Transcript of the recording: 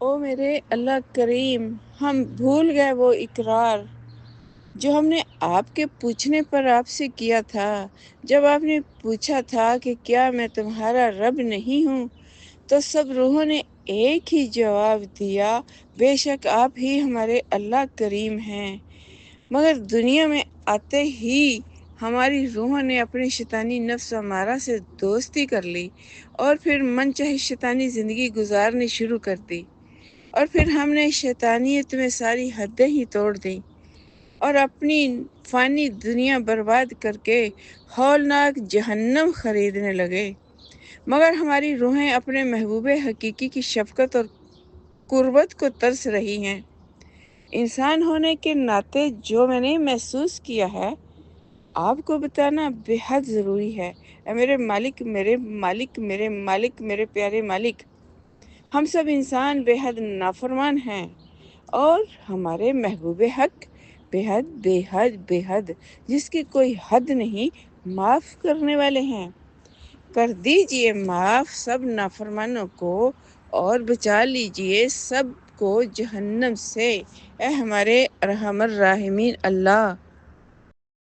او میرے اللہ کریم، ہم بھول گئے وہ اقرار جو ہم نے آپ کے پوچھنے پر آپ سے کیا تھا، جب آپ نے پوچھا تھا کہ کیا میں تمہارا رب نہیں ہوں، تو سب روحوں نے ایک ہی جواب دیا، بے شک آپ ہی ہمارے اللہ کریم ہیں۔ مگر دنیا میں آتے ہی ہماری روحوں نے اپنے شیطانی نفس ہمارا سے دوستی کر لی، اور پھر من چاہے شیطانی زندگی گزارنی شروع کر دی، اور پھر ہم نے شیطانیت میں ساری حدیں ہی توڑ دیں، اور اپنی فانی دنیا برباد کر کے ہولناک جہنم خریدنے لگے۔ مگر ہماری روحیں اپنے محبوب حقیقی کی شفقت اور قربت کو ترس رہی ہیں۔ انسان ہونے کے ناطے جو میں نے محسوس کیا ہے، آپ کو بتانا بے حد ضروری ہے۔ اے میرے مالک، میرے مالک، میرے مالک، میرے پیارے مالک، ہم سب انسان بے حد نافرمان ہیں، اور ہمارے محبوب حق بے حد بے حد بے حد، جس کی کوئی حد نہیں، معاف کرنے والے ہیں۔ کر دیجئے معاف سب نافرمانوں کو، اور بچا لیجئے سب کو جہنم سے، اے ہمارے ارحم الراحمین اللہ۔